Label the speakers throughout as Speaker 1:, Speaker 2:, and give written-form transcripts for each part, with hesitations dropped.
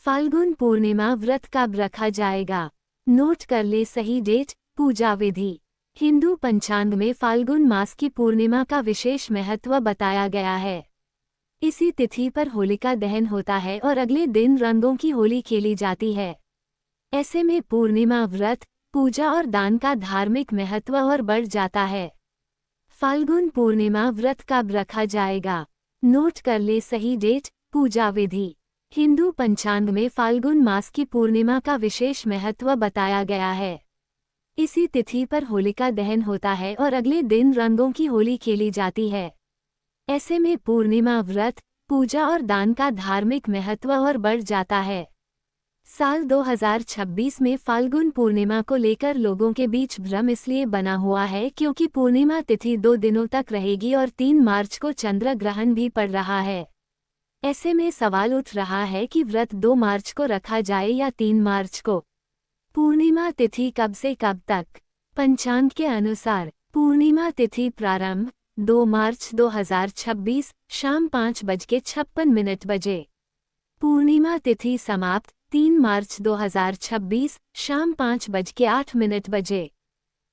Speaker 1: फाल्गुन पूर्णिमा व्रत कब रखा जाएगा? नोट कर ले सही डेट, पूजा विधि। हिंदू पंचांग में फाल्गुन मास की पूर्णिमा का विशेष महत्व बताया गया है। इसी तिथि पर होलिका दहन होता है और अगले दिन रंगों की होली खेली जाती है। ऐसे में पूर्णिमा व्रत, पूजा और दान का धार्मिक महत्व और बढ़ जाता है। फाल्गुन पूर्णिमा व्रत कब रखा जाएगा? नोट कर ले सही डेट, पूजा विधि। हिंदू पंचांग में फाल्गुन मास की पूर्णिमा का विशेष महत्व बताया गया है। इसी तिथि पर होलिका दहन होता है और अगले दिन रंगों की होली खेली जाती है। ऐसे में पूर्णिमा व्रत, पूजा और दान का धार्मिक महत्व और बढ़ जाता है। साल 2026 में फाल्गुन पूर्णिमा को लेकर लोगों के बीच भ्रम इसलिए बना हुआ है क्योंकि पूर्णिमा तिथि 2 दिनों तक रहेगी और 3 मार्च को चंद्र ग्रहण भी पड़ रहा है। ऐसे में सवाल उठ रहा है कि व्रत 2 मार्च को रखा जाए या 3 मार्च को। पूर्णिमा तिथि कब से कब तक? पंचांग के अनुसार पूर्णिमा तिथि प्रारंभ 2 मार्च 2026 शाम 5:56 बजे। पूर्णिमा तिथि समाप्त 3 मार्च 2026 शाम 5:08 बजे।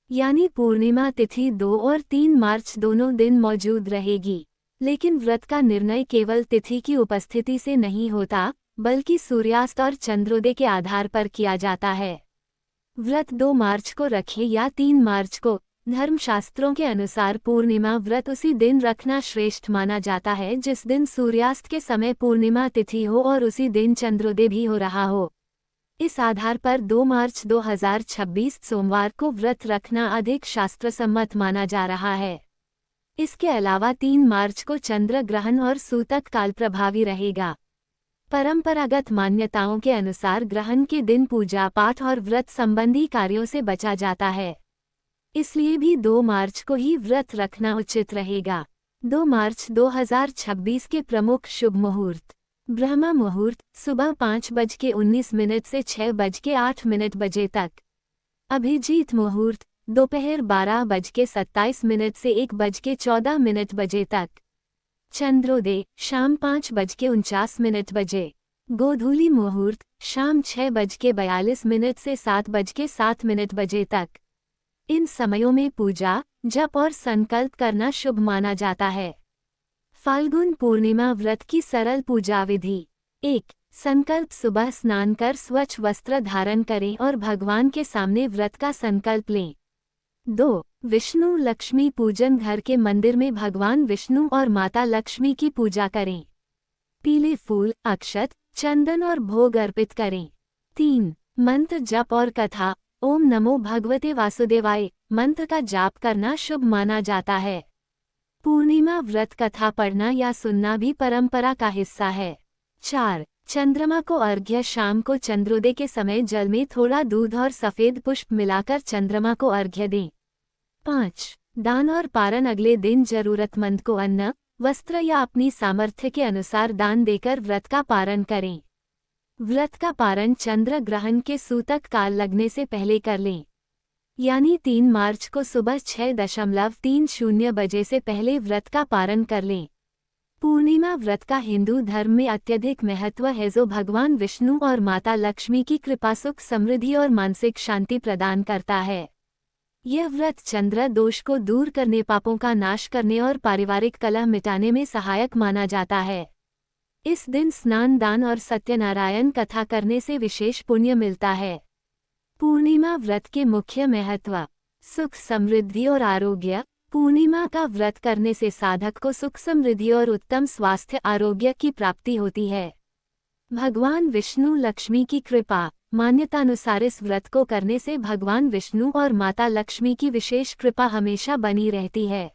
Speaker 1: यानी पूर्णिमा तिथि 2 और 3 मार्च दोनों दिन मौजूद रहेगी। लेकिन व्रत का निर्णय केवल तिथि की उपस्थिति से नहीं होता, बल्कि सूर्यास्त और चंद्रोदय के आधार पर किया जाता है। व्रत 2 मार्च को रखें या 3 मार्च को, धर्मशास्त्रों के अनुसार पूर्णिमा व्रत उसी दिन रखना श्रेष्ठ माना जाता है जिस दिन सूर्यास्त के समय पूर्णिमा तिथि हो और उसी दिन चंद्रोदय भी हो रहा हो। इस आधार पर 2 मार्च 2026 सोमवार को व्रत रखना अधिक शास्त्रसम्मत माना जा रहा है। इसके अलावा 3 मार्च को चंद्र ग्रहण और सूतक काल प्रभावी रहेगा। परंपरागत मान्यताओं के अनुसार ग्रहण के दिन पूजा पाठ और व्रत संबंधी कार्यों से बचा जाता है। इसलिए भी 2 मार्च को ही व्रत रखना उचित रहेगा। 2 मार्च 2026 के प्रमुख शुभ मुहूर्त। ब्रह्म मुहूर्त सुबह 5:19 से 6:08 बजे तक। अभिजीत मुहूर्त दोपहर 12:27 से 1:14 बजे तक। चंद्रोदय शाम 5:49 बजे। गोधूली मुहूर्त शाम 6:42 से 7:07 बजे तक। इन समयों में पूजा, जप और संकल्प करना शुभ माना जाता है। फाल्गुन पूर्णिमा व्रत की सरल पूजा विधि। 1. संकल्प सुबह स्नान कर स्वच्छ वस्त्र धारण करें और भगवान के सामने व्रत का संकल्प लें। 2. विष्णु लक्ष्मी पूजन घर के मंदिर में भगवान विष्णु और माता लक्ष्मी की पूजा करें। पीले फूल, अक्षत, चंदन और भोग अर्पित करें। 3. मंत्र जप और कथा। ओम नमो भगवते वासुदेवाय मंत्र का जाप करना शुभ माना जाता है। पूर्णिमा व्रत कथा पढ़ना या सुनना भी परंपरा का हिस्सा है। 4. चंद्रमा को अर्घ्य शाम को चंद्रोदय के समय जल में थोड़ा दूध और सफेद पुष्प मिलाकर चंद्रमा को अर्घ्य दें। 5. दान और पारण अगले दिन जरूरतमंद को अन्न, वस्त्र या अपनी सामर्थ्य के अनुसार दान देकर व्रत का पारण करें। व्रत का पारण चंद्र ग्रहण के सूतक काल लगने से पहले कर लें। यानी 3 मार्च को सुबह 6:30 बजे से पहले व्रत का पारण कर लें। पूर्णिमा व्रत का हिंदू धर्म में अत्यधिक महत्व है जो भगवान विष्णु और माता लक्ष्मी की कृपा सुख समृद्धि और मानसिक शांति प्रदान करता है। यह व्रत चंद्र दोष को दूर करने, पापों का नाश करने और पारिवारिक कलह मिटाने में सहायक माना जाता है। इस दिन स्नान, दान और सत्यनारायण कथा करने से विशेष पुण्य मिलता है। पूर्णिमा व्रत के मुख्य महत्व। सुख समृद्धि और आरोग्य। पूर्णिमा का व्रत करने से साधक को सुख समृद्धि और उत्तम स्वास्थ्य आरोग्य की प्राप्ति होती है। भगवान विष्णु लक्ष्मी की कृपा। मान्यतानुसार इस व्रत को करने से भगवान विष्णु और माता लक्ष्मी की विशेष कृपा हमेशा बनी रहती है।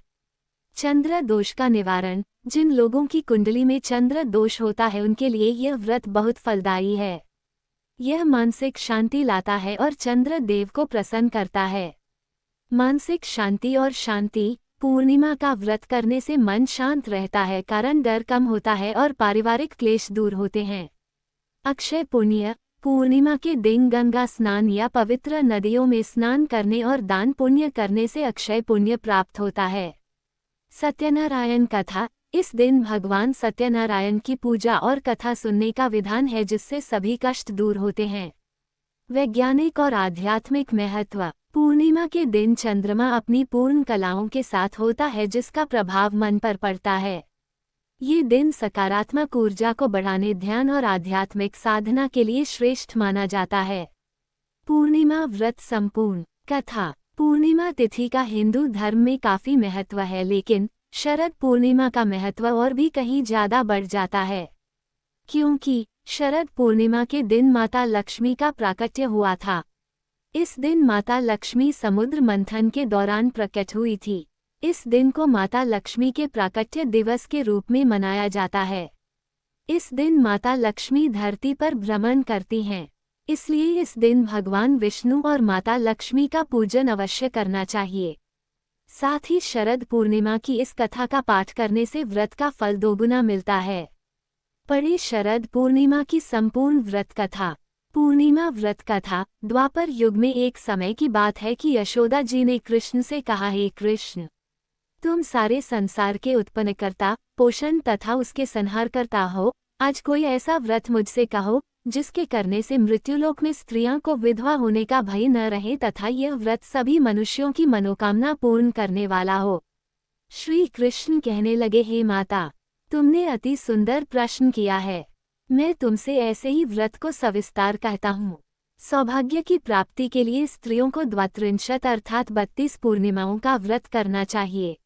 Speaker 1: चंद्र दोष का निवारण। जिन लोगों की कुंडली में चंद्र दोष होता है उनके लिए यह व्रत बहुत फलदायी है। यह मानसिक शांति लाता है और चंद्र देव को प्रसन्न करता है। मानसिक शांति और शांति। पूर्णिमा का व्रत करने से मन शांत रहता है, कारण डर कम होता है और पारिवारिक क्लेश दूर होते हैं। अक्षय पुण्य। पूर्णिमा के दिन गंगा स्नान या पवित्र नदियों में स्नान करने और दान पुण्य करने से अक्षय पुण्य प्राप्त होता है। सत्यनारायण कथा। इस दिन भगवान सत्यनारायण की पूजा और कथा सुनने का विधान है, जिससे सभी कष्ट दूर होते हैं। वैज्ञानिक और आध्यात्मिक महत्व। पूर्णिमा के दिन चंद्रमा अपनी पूर्ण कलाओं के साथ होता है, जिसका प्रभाव मन पर पड़ता है। ये दिन सकारात्मक ऊर्जा को बढ़ाने, ध्यान और आध्यात्मिक साधना के लिए श्रेष्ठ माना जाता है। पूर्णिमा व्रत संपूर्ण। कथा। पूर्णिमा तिथि का हिंदू धर्म में काफी महत्व है, लेकिन शरद पूर्णिमा का महत्व और भी कहीं ज्यादा बढ़ जाता है, क्योंकि शरद पूर्णिमा के दिन माता लक्ष्मी का प्राकट्य हुआ था। इस दिन माता लक्ष्मी समुद्र मंथन के दौरान प्रकट हुई थी। इस दिन को माता लक्ष्मी के प्राकट्य दिवस के रूप में मनाया जाता है। इस दिन माता लक्ष्मी धरती पर भ्रमण करती हैं, इसलिए इस दिन भगवान विष्णु और माता लक्ष्मी का पूजन अवश्य करना चाहिए। साथ ही शरद पूर्णिमा की इस कथा का पाठ करने से व्रत का फल दोगुना मिलता है। पढ़े शरद पूर्णिमा की संपूर्ण व्रत कथा। पूर्णिमा व्रत कथा। द्वापर युग में एक समय की बात है कि यशोदा जी ने कृष्ण से कहा, हे कृष्ण, तुम सारे संसार के उत्पन्नकर्ता, पोषण तथा उसके संहारकर्ता हो। आज कोई ऐसा व्रत मुझसे कहो जिसके करने से मृत्युलोक में स्त्रियों को विधवा होने का भय न रहे तथा यह व्रत सभी मनुष्यों की मनोकामना पूर्ण करने वाला हो। श्री कृष्ण कहने लगे, हे माता, तुमने अति सुंदर प्रश्न किया है। मैं तुमसे ऐसे ही व्रत को सविस्तार कहता हूँ। सौभाग्य की प्राप्ति के लिए स्त्रियों को द्वात्रिंशत अर्थात 32 पूर्णिमाओं का व्रत करना चाहिए।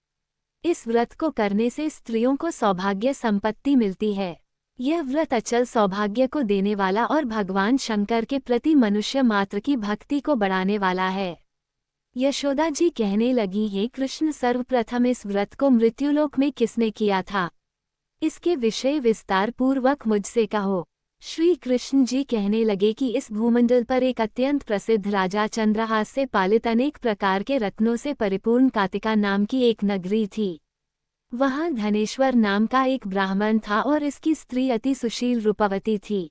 Speaker 1: इस व्रत को करने से स्त्रियों को सौभाग्य संपत्ति मिलती है। यह व्रत अचल सौभाग्य को देने वाला और भगवान शंकर के प्रति मनुष्य मात्र की भक्ति को बढ़ाने वाला है। यशोदा जी कहने लगी, हे कृष्ण, सर्वप्रथम इस व्रत को मृत्युलोक में किसने किया था? इसके विषय विस्तार पूर्वक मुझसे कहो। श्री कृष्ण जी कहने लगे कि इस भूमंडल पर एक अत्यंत प्रसिद्ध राजा चंद्रहास से पालित अनेक प्रकार के रत्नों से परिपूर्ण कातिका नाम की एक नगरी थी। वहां धनेश्वर नाम का एक ब्राह्मण था और इसकी स्त्री अति सुशील रूपवती थी।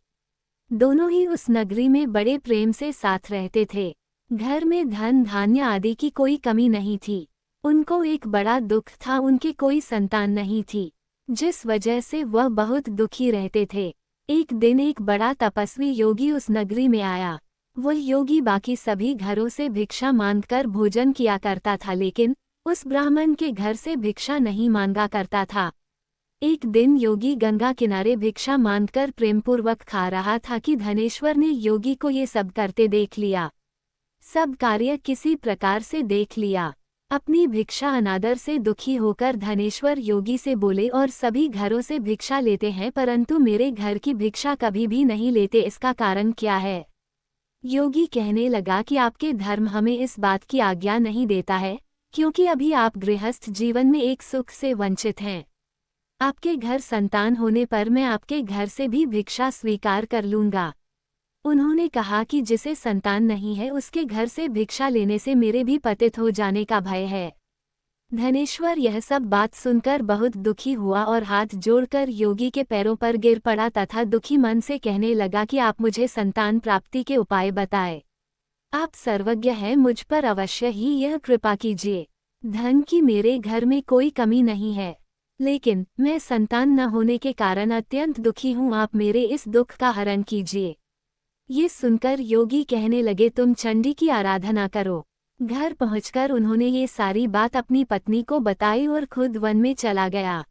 Speaker 1: दोनों ही उस नगरी में बड़े प्रेम से साथ रहते थे। घर में धन धान्य आदि की कोई कमी नहीं थी। उनको एक बड़ा दुख था, उनकी कोई संतान नहीं थी, जिस वजह से वह बहुत दुखी रहते थे। एक दिन एक बड़ा तपस्वी योगी उस नगरी में आया। वह योगी बाकी सभी घरों से भिक्षा मांगकर भोजन किया करता था, लेकिन उस ब्राह्मण के घर से भिक्षा नहीं मांगा करता था। एक दिन योगी गंगा किनारे भिक्षा मांगकर प्रेमपूर्वक खा रहा था कि धनेश्वर ने योगी को ये सब करते देख लिया। सब कार्य किसी प्रकार से देख लिया। अपनी भिक्षा अनादर से दुखी होकर धनेश्वर योगी से बोले, और सभी घरों से भिक्षा लेते हैं परंतु मेरे घर की भिक्षा कभी भी नहीं लेते, इसका कारण क्या है? योगी कहने लगा कि आपके धर्म हमें इस बात की आज्ञा नहीं देता है, क्योंकि अभी आप गृहस्थ जीवन में एक सुख से वंचित हैं। आपके घर संतान होने पर मैं आपके घर से भी भिक्षा स्वीकार कर लूंगा। उन्होंने कहा कि जिसे संतान नहीं है उसके घर से भिक्षा लेने से मेरे भी पतित हो जाने का भय है। धनेश्वर यह सब बात सुनकर बहुत दुखी हुआ और हाथ जोड़कर योगी के पैरों पर गिर पड़ा तथा दुखी मन से कहने लगा कि आप मुझे संतान प्राप्ति के उपाय बताएं। आप सर्वज्ञ हैं, मुझ पर अवश्य ही यह कृपा कीजिए। धन की मेरे घर में कोई कमी नहीं है, लेकिन मैं संतान न होने के कारण अत्यंत दुखी हूँ। आप मेरे इस दुख का हरण कीजिए। ये सुनकर योगी कहने लगे, तुम चंडी की आराधना करो। घर पहुंचकर उन्होंने ये सारी बात अपनी पत्नी को बताई और खुद वन में चला गया।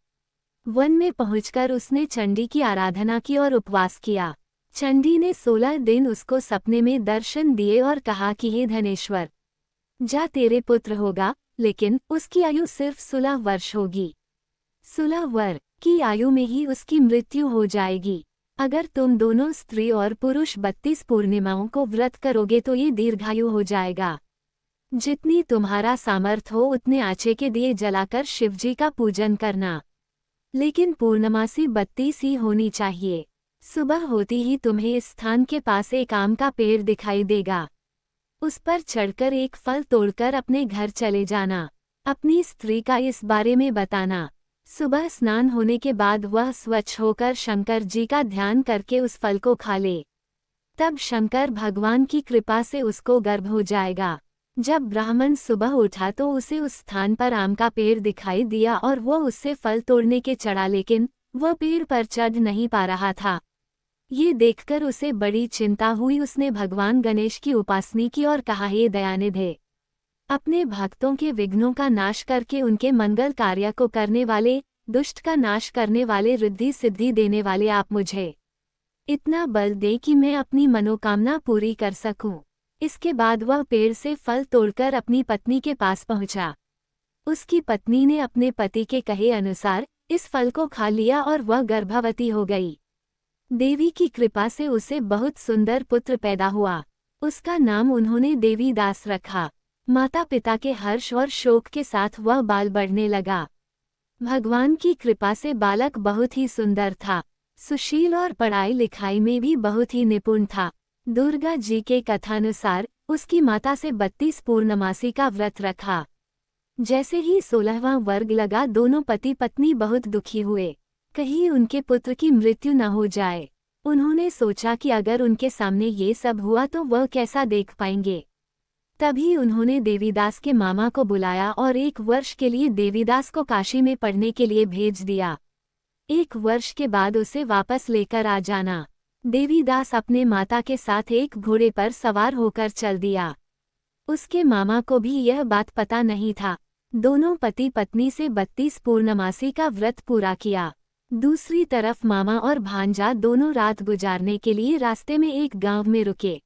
Speaker 1: वन में पहुंचकर उसने चंडी की आराधना की और उपवास किया। चंडी ने 16 दिन उसको सपने में दर्शन दिए और कहा कि हे धनेश्वर, जा, तेरे पुत्र होगा, लेकिन उसकी आयु सिर्फ 16 वर्ष होगी। 16 वर्ष की आयु में ही उसकी मृत्यु हो जाएगी। अगर तुम दोनों स्त्री और पुरुष 32 पूर्णिमाओं को व्रत करोगे तो ये दीर्घायु हो जाएगा। जितनी तुम्हारा सामर्थ्य हो उतने आचे के दिए जलाकर शिवजी का पूजन करना, लेकिन पूर्णमासी 32 ही होनी चाहिए। सुबह होती ही तुम्हें इस स्थान के पास एक आम का पेड़ दिखाई देगा। उस पर चढ़कर एक फल तोड़कर अपने घर चले जाना। अपनी स्त्री का इस बारे में बताना। सुबह स्नान होने के बाद वह स्वच्छ होकर शंकर जी का ध्यान करके उस फल को खा ले। तब शंकर भगवान की कृपा से उसको गर्भ हो जाएगा। जब ब्राह्मण सुबह उठा तो उसे उस स्थान पर आम का पेड़ दिखाई दिया और वो उससे फल तोड़ने के चढ़ा, लेकिन वह पेड़ पर चढ़ नहीं पा रहा था। ये देखकर उसे बड़ी चिंता हुई। उसने भगवान गणेश की उपासना की और कहा, हे दयानिधे, अपने भक्तों के विघ्नों का नाश करके उनके मंगल कार्य को करने वाले, दुष्ट का नाश करने वाले, रिद्धि सिद्धि देने वाले आप मुझे इतना बल दे कि मैं अपनी मनोकामना पूरी कर सकूं। इसके बाद वह पेड़ से फल तोड़कर अपनी पत्नी के पास पहुंचा। उसकी पत्नी ने अपने पति के कहे अनुसार इस फल को खा लिया और वह गर्भवती हो गई। देवी की कृपा से उसे बहुत सुंदर पुत्र पैदा हुआ। उसका नाम उन्होंने देवीदास रखा। माता पिता के हर्ष और शोक के साथ वह बाल बढ़ने लगा। भगवान की कृपा से बालक बहुत ही सुंदर था, सुशील और पढ़ाई लिखाई में भी बहुत ही निपुण था। दुर्गा जी के कथानुसार उसकी माता से 32 पूर्णमासी का व्रत रखा। जैसे ही 16वां वर्ग लगा, दोनों पति पत्नी बहुत दुखी हुए, कहीं उनके पुत्र की मृत्यु न हो जाए। उन्होंने सोचा कि अगर उनके सामने ये सब हुआ तो वह कैसा देख पाएंगे। तभी उन्होंने देवीदास के मामा को बुलाया और 1 वर्ष के लिए देवीदास को काशी में पढ़ने के लिए भेज दिया। 1 वर्ष के बाद उसे वापस लेकर आ जाना। देवीदास अपने माता के साथ एक घोड़े पर सवार होकर चल दिया। उसके मामा को भी यह बात पता नहीं था। दोनों पति पत्नी से 32 पूर्णमासी का व्रत पूरा किया। दूसरी तरफ मामा और भांजा दोनों रात गुजारने के लिए रास्ते में एक गांव में रुके।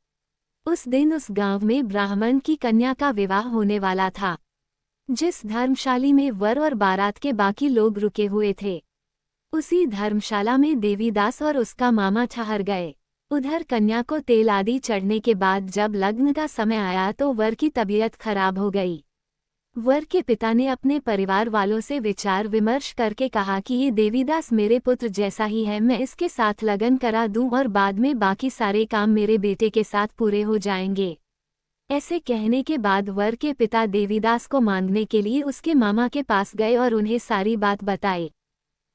Speaker 1: उस दिन उस गांव में ब्राह्मण की कन्या का विवाह होने वाला था। जिस धर्मशाली में वर और बारात के बाकी लोग रुके हुए थे, उसी धर्मशाला में देवीदास और उसका मामा ठहर गए। उधर कन्या को तेल आदि चढ़ने के बाद जब लग्न का समय आया तो वर की तबीयत खराब हो गई। वर के पिता ने अपने परिवार वालों से विचार विमर्श करके कहा कि ये देवीदास मेरे पुत्र जैसा ही है, मैं इसके साथ लगन करा दूं और बाद में बाकी सारे काम मेरे बेटे के साथ पूरे हो जाएंगे। ऐसे कहने के बाद वर के पिता देवीदास को मांगने के लिए उसके मामा के पास गए और उन्हें सारी बात बताई।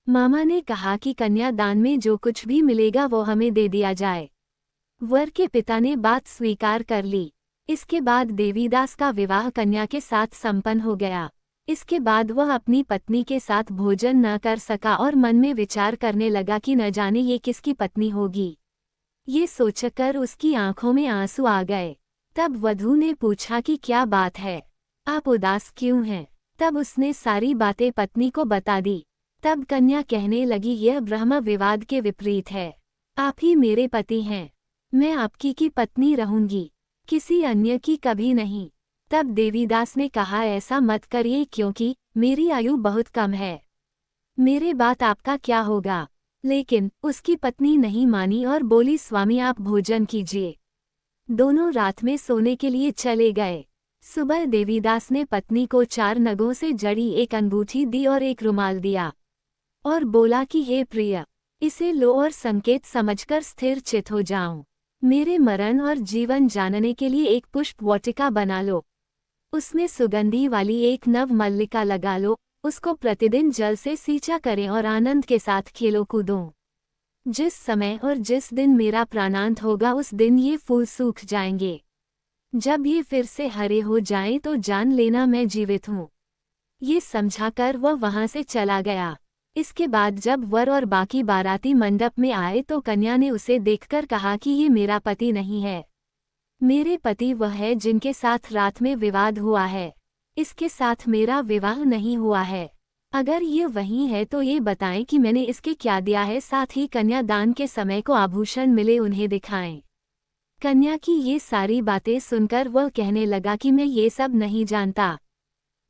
Speaker 1: मामा ने कहा कि कन्यादान में जो कुछ भी मिलेगा वो हमें दे दिया जाए। वर के पिता ने बात स्वीकार कर ली। इसके बाद देवीदास का विवाह कन्या के साथ संपन्न हो गया। इसके बाद वह अपनी पत्नी के साथ भोजन न कर सका और मन में विचार करने लगा कि न जाने ये किसकी पत्नी होगी। ये सोचकर उसकी आंखों में आंसू आ गए। तब वधू ने पूछा कि क्या बात है, आप उदास क्यों हैं? तब उसने सारी बातें पत्नी को बता दी। तब कन्या कहने लगी, यह ब्रह्म विवाद के विपरीत है। आप ही मेरे पति हैं, मैं आपकी की पत्नी रहूंगी, किसी अन्य की कभी नहीं। तब देवीदास ने कहा, ऐसा मत करिए क्योंकि मेरी आयु बहुत कम है, मेरे बात आपका क्या होगा। लेकिन उसकी पत्नी नहीं मानी और बोली, स्वामी आप भोजन कीजिए। दोनों रात में सोने के लिए चले गए। सुबह देवीदास ने पत्नी को 4 नगों से जड़ी एक अंगूठी दी और एक रुमाल दिया और बोला कि हे प्रिय, इसे लो और संकेत समझकर स्थिर चित हो जाऊं। मेरे मरण और जीवन जानने के लिए एक पुष्प वाटिका बना लो, उसमें सुगंधी वाली एक नव मल्लिका लगा लो, उसको प्रतिदिन जल से सींचा करें और आनंद के साथ खेलो कूदो। जिस समय और जिस दिन मेरा प्राणांत होगा उस दिन ये फूल सूख जाएंगे। जब ये फिर से हरे हो जाएं तो जान लेना मैं जीवित हूँ। ये समझाकर वह वहां से चला गया। इसके बाद जब वर और बाकी बाराती मंडप में आए तो कन्या ने उसे देखकर कहा कि ये मेरा पति नहीं है, मेरे पति वह है जिनके साथ रात में विवाद हुआ है, इसके साथ मेरा विवाह नहीं हुआ है। अगर ये वही है तो ये बताएं कि मैंने इसके क्या दिया है, साथ ही कन्यादान के समय को आभूषण मिले उन्हें दिखाएं। कन्या की ये सारी बातें सुनकर वह कहने लगा कि मैं ये सब नहीं जानता।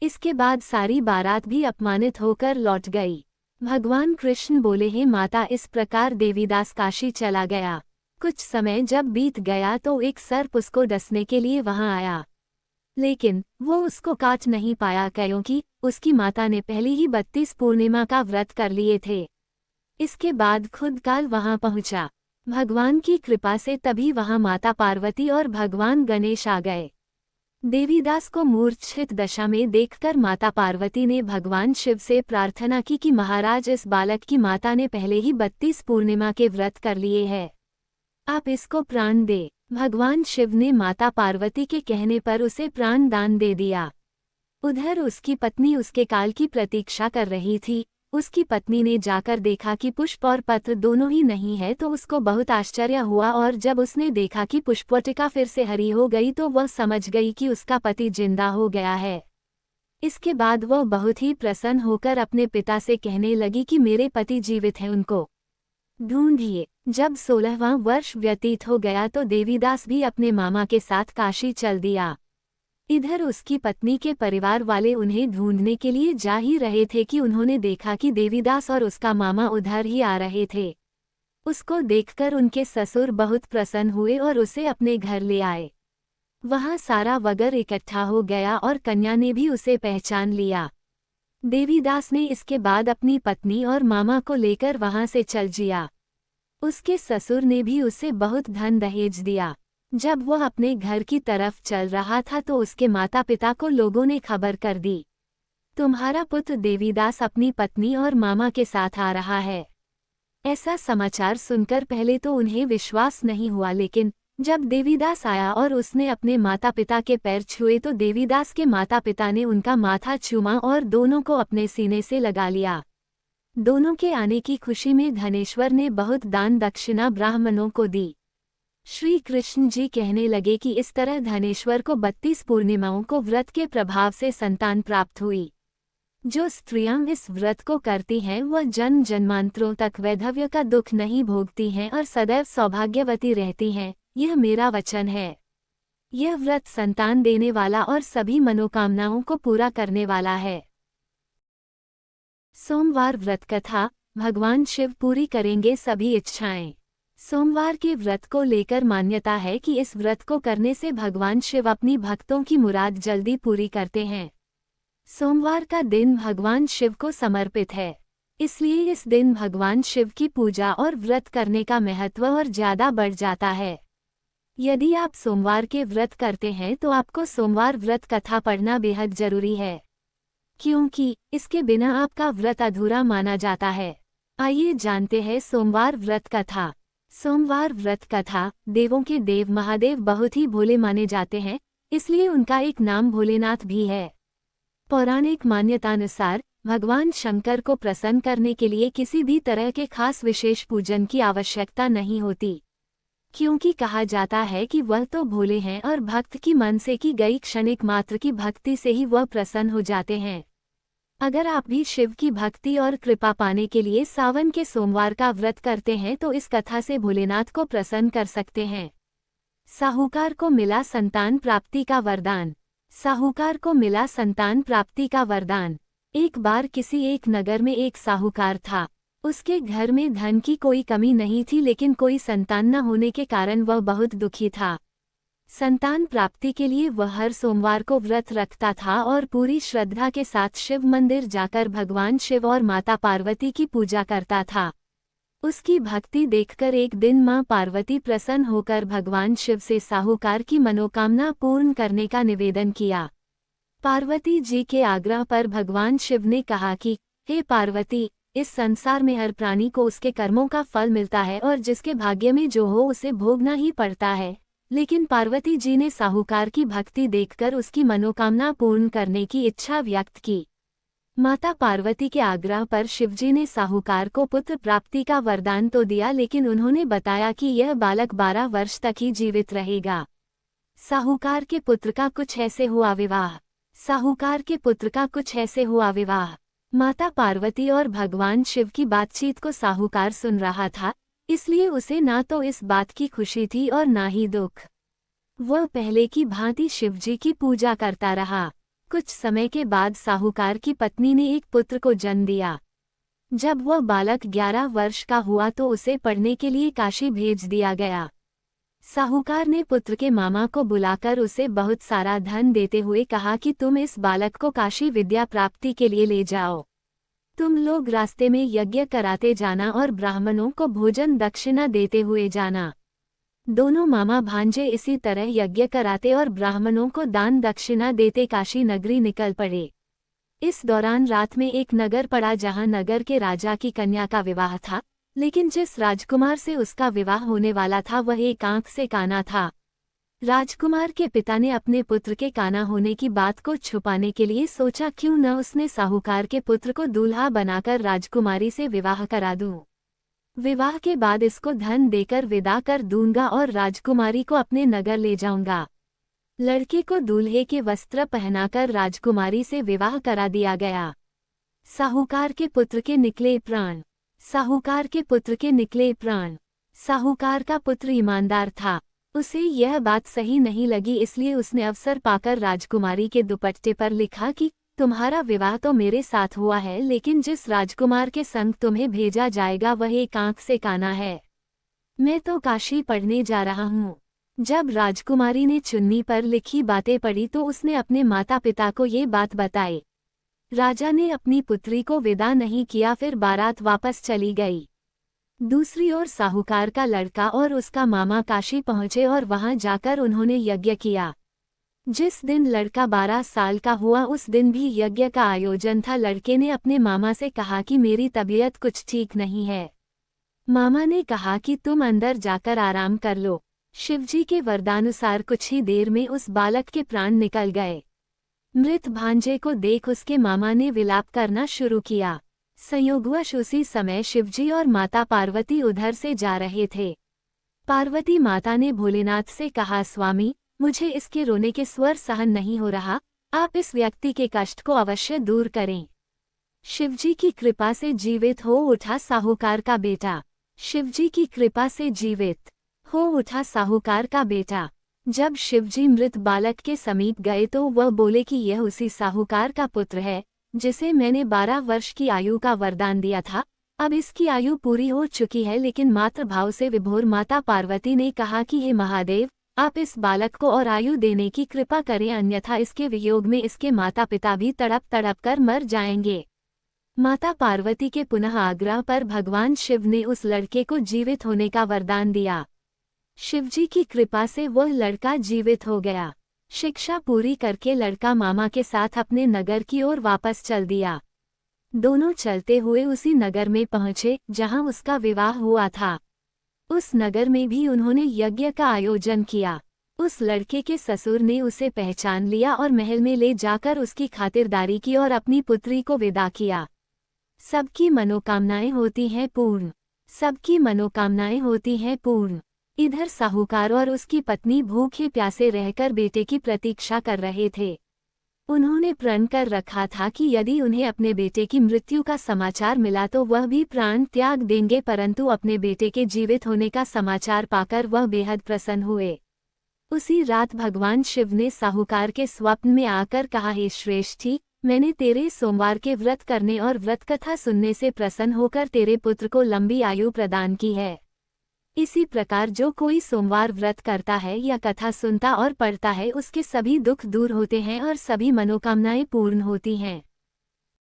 Speaker 1: इसके बाद सारी बारात भी अपमानित होकर लौट गई। भगवान कृष्ण बोले, हे माता, इस प्रकार देवीदास काशी चला गया। कुछ समय जब बीत गया तो एक सर्प उसको डसने के लिए वहां आया, लेकिन वो उसको काट नहीं पाया क्योंकि उसकी माता ने पहले ही 32 पूर्णिमा का व्रत कर लिए थे। इसके बाद खुद काल वहां पहुंचा। भगवान की कृपा से तभी वहां माता पार्वती और भगवान गणेश आ गए। देवीदास को मूर्छित दशा में देखकर माता पार्वती ने भगवान शिव से प्रार्थना की कि महाराज, इस बालक की माता ने पहले ही 32 पूर्णिमा के व्रत कर लिए हैं, आप इसको प्राण दे। भगवान शिव ने माता पार्वती के कहने पर उसे प्राण दान दे दिया। उधर उसकी पत्नी उसके काल की प्रतीक्षा कर रही थी। उसकी पत्नी ने जाकर देखा कि पुष्प और पत्र दोनों ही नहीं है तो उसको बहुत आश्चर्य हुआ, और जब उसने देखा कि पुष्पवाटिका फिर से हरी हो गई तो वह समझ गई कि उसका पति जिंदा हो गया है। इसके बाद वह बहुत ही प्रसन्न होकर अपने पिता से कहने लगी कि मेरे पति जीवित हैं, उनको ढूंढिए। जब 16वां वर्ष व्यतीत हो गया तो देवीदास भी अपने मामा के साथ काशी चल दिया। इधर उसकी पत्नी के परिवार वाले उन्हें ढूंढने के लिए जा ही रहे थे कि उन्होंने देखा कि देवीदास और उसका मामा उधर ही आ रहे थे। उसको देखकर उनके ससुर बहुत प्रसन्न हुए और उसे अपने घर ले आए। वहां सारा वगर इकट्ठा हो गया और कन्या ने भी उसे पहचान लिया। देवीदास ने इसके बाद अपनी पत्नी और मामा को लेकर वहां से चल जिया। उसके ससुर ने भी उसे बहुत धन दहेज दिया। जब वह अपने घर की तरफ चल रहा था तो उसके माता पिता को लोगों ने खबर कर दी, तुम्हारा पुत्र देवीदास अपनी पत्नी और मामा के साथ आ रहा है। ऐसा समाचार सुनकर पहले तो उन्हें विश्वास नहीं हुआ, लेकिन जब देवीदास आया और उसने अपने माता पिता के पैर छुए तो देवीदास के माता पिता ने उनका माथा चूमा और दोनों को अपने सीने से लगा लिया। दोनों के आने की खुशी में धनेश्वर ने बहुत दान दक्षिणा ब्राह्मणों को दी। श्री कृष्ण जी कहने लगे कि इस तरह धनेश्वर को 32 पूर्णिमाओं को व्रत के प्रभाव से संतान प्राप्त हुई। जो स्त्रियां इस व्रत को करती हैं वह जन्म जन्मांतरों तक वैधव्य का दुख नहीं भोगती हैं और सदैव सौभाग्यवती रहती हैं, यह मेरा वचन है। यह व्रत संतान देने वाला और सभी मनोकामनाओं को पूरा करने वाला है। सोमवार व्रत कथा। भगवान शिव पूरी करेंगे सभी इच्छाएं। सोमवार के व्रत को लेकर मान्यता है कि इस व्रत को करने से भगवान शिव अपनी भक्तों की मुराद जल्दी पूरी करते हैं। सोमवार का दिन भगवान शिव को समर्पित है, इसलिए इस दिन भगवान शिव की पूजा और व्रत करने का महत्व और ज्यादा बढ़ जाता है। यदि आप सोमवार के व्रत करते हैं तो आपको सोमवार व्रत कथा पढ़ना बेहद जरूरी है, क्योंकि इसके बिना आपका व्रत अधूरा माना जाता है। आइए जानते हैं सोमवार व्रत कथा। सोमवार व्रत कथा। देवों के देव महादेव बहुत ही भोले माने जाते हैं, इसलिए उनका एक नाम भोलेनाथ भी है। पौराणिक मान्यतानुसार भगवान शंकर को प्रसन्न करने के लिए किसी भी तरह के खास विशेष पूजन की आवश्यकता नहीं होती, क्योंकि कहा जाता है कि वह तो भोले हैं और भक्त की मन से की गई क्षणिक मात्र की भक्ति से ही वह प्रसन्न हो जाते हैं। अगर आप भी शिव की भक्ति और कृपा पाने के लिए सावन के सोमवार का व्रत करते हैं तो इस कथा से भोलेनाथ को प्रसन्न कर सकते हैं। साहूकार को मिला संतान प्राप्ति का वरदान। साहूकार को मिला संतान प्राप्ति का वरदान। एक बार किसी एक नगर में एक साहूकार था। उसके घर में धन की कोई कमी नहीं थी, लेकिन कोई संतान न होने के कारण वह बहुत दुखी था। संतान प्राप्ति के लिए वह हर सोमवार को व्रत रखता था और पूरी श्रद्धा के साथ शिव मंदिर जाकर भगवान शिव और माता पार्वती की पूजा करता था। उसकी भक्ति देखकर एक दिन मां पार्वती प्रसन्न होकर भगवान शिव से साहूकार की मनोकामना पूर्ण करने का निवेदन किया। पार्वती जी के आग्रह पर भगवान शिव ने कहा कि हे पार्वती, इस संसार में हर प्राणी को उसके कर्मों का फल मिलता है और जिसके भाग्य में जो हो उसे भोगना ही पड़ता है। लेकिन पार्वती जी ने साहूकार की भक्ति देखकर उसकी मनोकामना पूर्ण करने की इच्छा व्यक्त की। माता पार्वती के आग्रह पर शिवजी ने साहूकार को पुत्र प्राप्ति का वरदान तो दिया, लेकिन उन्होंने बताया कि यह बालक 12 वर्ष तक ही जीवित रहेगा। साहूकार के पुत्र का कुछ ऐसे हुआ विवाह। साहूकार के पुत्र का कुछ ऐसे हुआ विवाह। माता पार्वती और भगवान शिव की बातचीत को साहूकार सुन रहा था, इसलिए उसे ना तो इस बात की खुशी थी और ना ही दुख। वह पहले की भांति शिवजी की पूजा करता रहा। कुछ समय के बाद साहूकार की पत्नी ने एक पुत्र को जन्म दिया। जब वह बालक 11 वर्ष का हुआ तो उसे पढ़ने के लिए काशी भेज दिया गया। साहूकार ने पुत्र के मामा को बुलाकर उसे बहुत सारा धन देते हुए कहा कि तुम इस बालक को काशी विद्या प्राप्ति के लिए ले जाओ। तुम लोग रास्ते में यज्ञ कराते जाना और ब्राह्मणों को भोजन दक्षिणा देते हुए जाना। दोनों मामा भांजे इसी तरह यज्ञ कराते और ब्राह्मणों को दान दक्षिणा देते काशी नगरी निकल पड़े। इस दौरान रात में एक नगर पड़ा जहां नगर के राजा की कन्या का विवाह था, लेकिन जिस राजकुमार से उसका विवाह होने वाला था वह एक आंख से काना था। राजकुमार के पिता ने अपने पुत्र के काना होने की बात को छुपाने के लिए सोचा क्यों न उसने साहूकार के पुत्र को दूल्हा बनाकर राजकुमारी से विवाह करा दूं। विवाह के बाद इसको धन देकर विदा कर दूंगा और राजकुमारी को अपने नगर ले जाऊंगा। लड़के को दूल्हे के वस्त्र पहनाकर राजकुमारी से विवाह करा दिया गया। साहूकार के पुत्र के निकले प्राण। साहूकार के पुत्र के निकले प्राण। साहूकार का पुत्र ईमानदार था। उसे यह बात सही नहीं लगी, इसलिए उसने अवसर पाकर राजकुमारी के दुपट्टे पर लिखा कि तुम्हारा विवाह तो मेरे साथ हुआ है, लेकिन जिस राजकुमार के संग तुम्हें भेजा जाएगा वह एक आंख से काना है। मैं तो काशी पढ़ने जा रहा हूँ। जब राजकुमारी ने चुन्नी पर लिखी बातें पढ़ी तो उसने अपने माता पिता को ये बात बताई। राजा ने अपनी पुत्री को विदा नहीं किया, फिर बारात वापस चली गई। दूसरी ओर साहूकार का लड़का और उसका मामा काशी पहुंचे और वहां जाकर उन्होंने यज्ञ किया। जिस दिन लड़का 12 साल का हुआ उस दिन भी यज्ञ का आयोजन था। लड़के ने अपने मामा से कहा कि मेरी तबीयत कुछ ठीक नहीं है। मामा ने कहा कि तुम अंदर जाकर आराम कर लो। शिवजी के वरदानुसार कुछ ही देर में उस बालक के प्राण निकल गए। मृत भांजे को देख उसके मामा ने विलाप करना शुरू किया। संयोगवश उसी समय शिवजी और माता पार्वती उधर से जा रहे थे। पार्वती माता ने भोलेनाथ से कहा, स्वामी, मुझे इसके रोने के स्वर सहन नहीं हो रहा, आप इस व्यक्ति के कष्ट को अवश्य दूर करें। शिवजी की कृपा से जीवित हो उठा साहूकार का बेटा। शिवजी की कृपा से जीवित हो उठा साहूकार का बेटा। जब शिवजी मृत बालक के समीप गए तो वह बोले कि यह उसी साहूकार का पुत्र है जिसे मैंने 12 वर्ष की आयु का वरदान दिया था। अब इसकी आयु पूरी हो चुकी है, लेकिन मातृभाव से विभोर माता पार्वती ने कहा कि हे महादेव, आप इस बालक को और आयु देने की कृपा करें, अन्यथा इसके वियोग में इसके माता पिता भी तड़प तड़प कर मर जाएंगे। माता पार्वती के पुनः आग्रह पर भगवान शिव ने उस लड़के को जीवित होने का वरदान दिया। शिवजी की कृपा से वह लड़का जीवित हो गया। शिक्षा पूरी करके लड़का मामा के साथ अपने नगर की ओर वापस चल दिया। दोनों चलते हुए उसी नगर में पहुंचे जहां उसका विवाह हुआ था। उस नगर में भी उन्होंने यज्ञ का आयोजन किया। उस लड़के के ससुर ने उसे पहचान लिया और महल में ले जाकर उसकी खातिरदारी की और अपनी पुत्री को विदा किया। सबकी मनोकामनाएं होती हैं पूर्ण। सबकी मनोकामनाएं होती हैं पूर्ण। इधर साहूकार और उसकी पत्नी भूखे प्यासे रहकर बेटे की प्रतीक्षा कर रहे थे। उन्होंने प्रण कर रखा था कि यदि उन्हें अपने बेटे की मृत्यु का समाचार मिला तो वह भी प्राण त्याग देंगे, परंतु अपने बेटे के जीवित होने का समाचार पाकर वह बेहद प्रसन्न हुए। उसी रात भगवान शिव ने साहूकार के स्वप्न में आकर कहा, हे श्रेष्ठी, मैंने तेरे सोमवार के व्रत करने और व्रत कथा सुनने से प्रसन्न होकर तेरे पुत्र को लंबी आयु प्रदान की है। इसी प्रकार जो कोई सोमवार व्रत करता है या कथा सुनता और पढ़ता है उसके सभी दुख दूर होते हैं और सभी मनोकामनाएं पूर्ण होती हैं।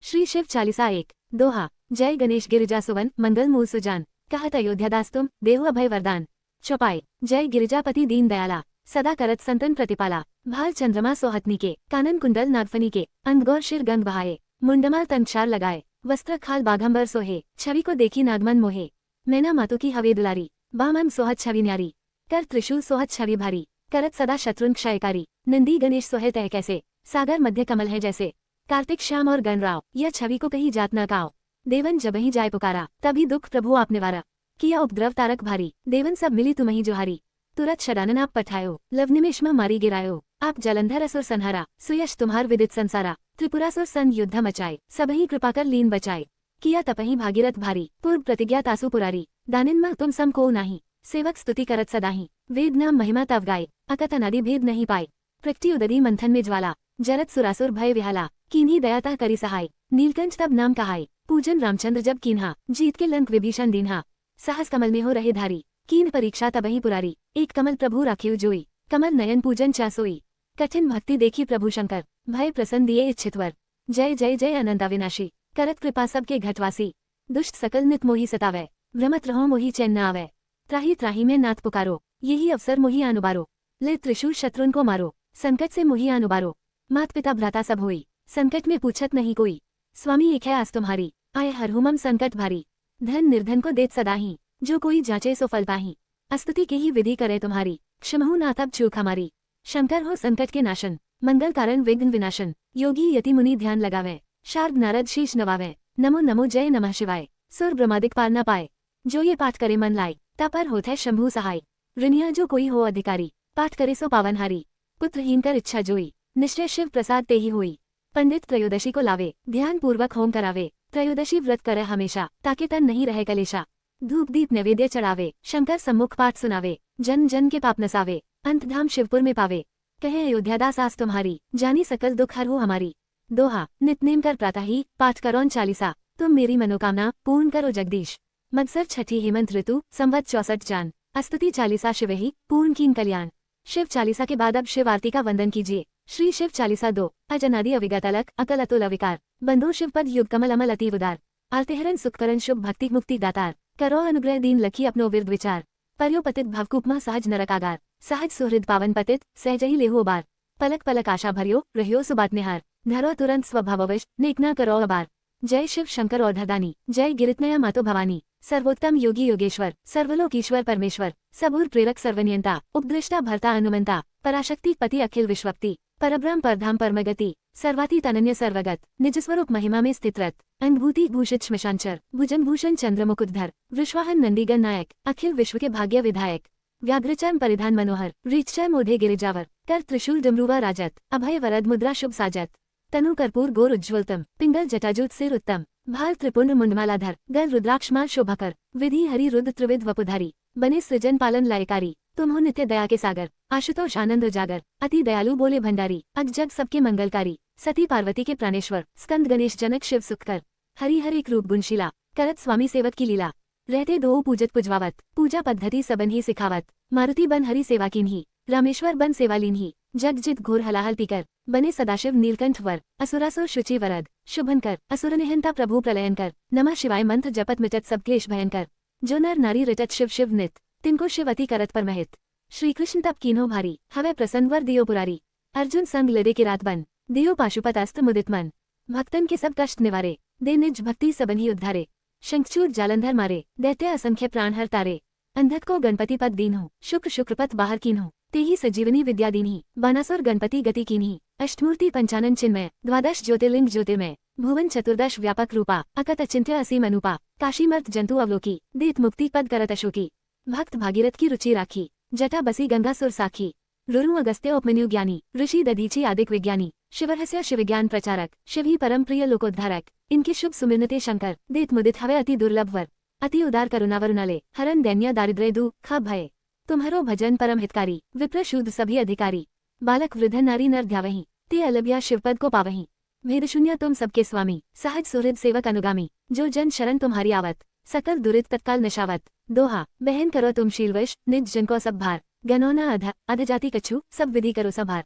Speaker 1: श्री शिव चालीसा 1 दोहा। जय गणेश गिरिजा सुवन मंगल मूल सुजान, कहत अयोध्यादास तुम देहु अभय वरदान। चौपाई। जय गिरिजापति दीन दयाला, सदा करत संतन प्रतिपाला। भाल चंद्रमा सोहतनी के, कानन कुंडल नागफनी के, अंगगौर शिर गंग बहाए। मुंडमाल तंगशार लगाए, वस्त्र खाल बाघंबर सोहे। छवि को देखी नागमन मोहे, मैना मातु की हवे दुलारी। बामन सोहत छवि न्यारी, कर त्रिशूल सोहत छवि भारी। करत सदा शत्रुन क्षयकारी, नंदी गणेश सोहे तय कैसे। सागर मध्य कमल है जैसे, कार्तिक श्याम और गणराव। यह छवि को कहीं जात न काओ, देवन जबहि जाय पुकारा। तभी दुख प्रभु आपने वारा, किया उपद्रव तारक भारी। देवन सब मिली तुम्हि जोहारी, तुरत शडानन आप पठायो। लव निमिष में मारी गिरायो, आप जलंधर असुर संहारा। सुयश तुम्हार विदित संसारा, त्रिपुरासुर सन युद्ध मचाए। सबहि कृपा कर लीन बचाए, किया तपहि भागीरथ भारी। पूर्व प्रतिज्ञा तासु पुरारी, दानिन में तुम सम को नाही। सेवक स्तुति करत सदाही, वेद नाम महिमा तव गाय। अकथ अनादि भेद नहीं पाए, प्रकटी उदरी मंथन में ज्वाला। जरत सुरासुर भय विहाला, कीन्ही दयाता करी सहाय। नीलकंठ तब नाम कहाय, पूजन रामचंद्र जब कीन्हा। जीत के लंक विभीषण दीन्हा, सहस कमल में हो रहे धारी। कीन परीक्षा तबहि पुरारी, एक कमल प्रभु राखियो जोई। कमल नयन पूजन चासोई, कठिन भक्ति देखी प्रभु शंकर। भय प्रसन्न दिए इच्छितवर, जय जय जय अनंत अविनाशी। करत कृपा सबके घटवासी, दुष्ट सकल नित मोही सतावै। भ्रमत रहो मोही चैन न आवै, त्राही त्राही में नाथ पुकारो। यही अवसर मोही अनुबारो, ले त्रिशूल शत्रुन को मारो। संकट से मोही अनुबारो, मात पिता भ्राता सब होई। संकट में पूछत नहीं कोई, स्वामी एक है आस तुम्हारी। आए हरहुमम संकट भारी, धन निर्धन को देत सदाही। जो कोई जांचे सो फल पाही, अस्तुति के ही विधि करे तुम्हारी। क्षमहु नाथब चूक हमारी। शंकर हो संकट के नाशन, मंगल कारण विघ्न विनाशन। योगी यति मुनि ध्यान लगावे, शार्द नारद शीश नवावे। नमो नमो जय नमः शिवाय, सुर ब्रह्मादिक पार न पाए। जो ये पाठ करे मन लाए, तापर होत है शंभु सहाय। ऋणिया जो कोई हो अधिकारी, पाठ करे सो पावनहारी। पुत्रहीन कर इच्छा जोई, निश्चय शिव प्रसाद ते ही हुई। पंडित त्रयोदशी को लावे, ध्यान पूर्वक होम करावे। त्रयोदशी व्रत करे हमेशा, ताकि तन नहीं रहे कलेशा। धूप दीप नैवेद्य चढ़ावे, शंकर सम्मुख पाठ सुनावे। जन जन के पाप नसावे, अंत धाम शिवपुर में पावे। कहे अयोध्यादास आस तुम्हारी, जानी सकल दुख हर हो हमारी। दोहा, नितनेम कर प्रातः ही, पाठ करोन चालीसा। तुम मेरी मनोकामना पूर्ण करो जगदीश। मत्सर छठी हेमंत ऋतु, संवत 64 जान। अस्तुति चालीसा शिव ही, पूर्ण कीन कल्याण। शिव चालीसा के बाद अब शिव आरती का वंदन कीजिए। श्री शिव चालीसा 2, अजनादि अविगत अलक, अकल अतुल अविकार। बंधु शिव पद युग कमल अमल अति उदार। आर्तिहरण सुखकरण शुभ भक्ति मुक्ति दातार। करो अनुग्रह दीन लखी अपनो विरद विचार। पर्योपतित भवकूपमा सहज नरकागार। सहज सुहृद पावन पतित, सहज ही लेहु उबार। पलक पलक आशा भरियो, रहियो सुबात निहार। धरो तुरंत स्वभाववश, नेक न करो अबार। जय शिव शंकर और धदानी, जय गिरितनया मातो भवानी। सर्वोत्तम योगी योगेश्वर, सर्वलोकीश्वर परमेश्वर। सबूर प्रेरक सर्वनियंता, उपदृष्टा भरता अनुमंता। पराशक्ति पति अखिल विश्वक्ति, परब्रह्म परधाम परमगति। सर्वातीत अनन्य सर्वगत, निज स्वरूप महिमा में स्थितरत। अनुभूति भूषित श्मशानचर, भुजंग भूषण चंद्र मुकुटधर। वृषवाहन नंदीगण नायक, अखिल विश्व के भाग्य विधायक। व्याघ्रचर्म परिधान मनोहर, रीचचर्म ओढ़े गिरिजावर। कर त्रिशूल डमरुवा राजत, अभय वरद मुद्रा शुभ साजत। तनु कर्पूर गोर उज्ज्वलतम, पिंगल जटाजूट सिर उत्तम। भाल त्रिपुंड मुंडमालाधर, गल रुद्राक्षमाल शोभाकर। विधि हरि रुद्र त्रिविध वपुधारी, बने सृजन पालन लायकारी। तुम हो नित्य दया के सागर, आशुतोष आनंद उजागर। अति दयालु बोले भंडारी, अज जग सबके मंगलकारी। सती पार्वती के प्राणेश्वर, स्कंद गणेश जनक शिव सुखकर। हरि हर एक रूप गुणशीला, करत स्वामी सेवक की लीला। रहते दो पूजत पुजवावत, पूजा पद्धति सबन ही सिखावत। मारुति बन हरि सेवा कीन्ही, रामेश्वर बन सेवा लीन्ही। जग जित घोर हलाहल पीकर, बने सदाशिव नीलकंठ वर। असुरासुर शुचि वरद, शुभंकर। असुर निहंता प्रभु प्रलयनकर। नमः शिवाय मंत्र जपत मिटत सब क्लेश भयंकर। जो नर नारी रटत शिव शिव नित, तिनको शिव अति करत परमहित। श्री कृष्ण तप कीन्हो भारी, हवे प्रसन्न वर दियो पुरारी। अर्जुन संग लड़े के रात बन, दियो पाशुपत अस्त्र मुदित मन। भक्तन के सब कष्ट निवारे, दे निज भक्ति सबन ही उद्धारे। शंखचूर जालंधर मारे, दैत्य असंख्य प्राण हर तारे। अंधक को गणपति पद दीन्हो, शुक्र शुक्रपत बाहर कीन्हो। तेहि सजीवनी विद्या दीन्ही, बानासुर गणपति गति कीन्ही। अष्टमूर्ति पंचानन चिन्मय, द्वादश ज्योतिर्लिंग ज्योतिर्मय। भुवन चतुर्दश व्यापक रूपा, अकत अचिंत्य असीम अनुपा। काशी मर्त जंतु अवलोकी, देत मुक्ति पद करत अशोकी। भक्त भागीरथ की रुचि राखी, जटा बसी गंगा सुर साखी। रुरु अगस्त्य उपमन्यु ज्ञानी, ऋषि दधीची आदिक विज्ञानी। शिवरहस्य शिवज्ञान प्रचारक, शिव ही परम प्रिय लोकोद्धारक। इनके शुभ सुमिरनते शंकर, देत मुदित हवे अति दुर्लभ वर। अति उदार करुणावरुणाले, हरन दैन्य दारिद्र्य दुख भय। तुम्हारो भजन परम हितकारी, विप्र शूद्र सभी अधिकारी। बालक वृद्ध नारी नर ध्यावहीं, ते अलभ्या शिवपद को पावहीं। भेद शून्य तुम सबके स्वामी, सहज सुहृद सेवक अनुगामी। जो जन शरण तुम्हारी आवत, सकल दुरित तत्काल नशावत। दोहा, बहन करो तुम शीलवश, निज जन को सब भार। गनौना अध जाति कछु, सब विधि करो सभार।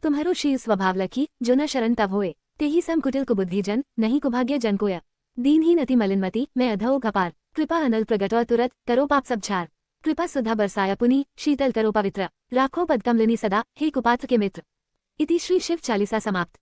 Speaker 1: तुम्हारो शील स्वभाव लखी, जो न शरण तब होए। तेहि सम कुटिल कुबुद्धि जन, नहीं कुभाग्य जन कोय। दीनहीन अति मलिनमति, मैं अधो कपार। कृपा अनल प्रगटो तुरत, करो पाप सब झार। कृपा सुधा बरसाया पुनि, शीतल करो पवित्र। राखो पद कमलिनी सदा, हे कुपात्र के मित्र। इति श्री शिव चालीसा समाप्त।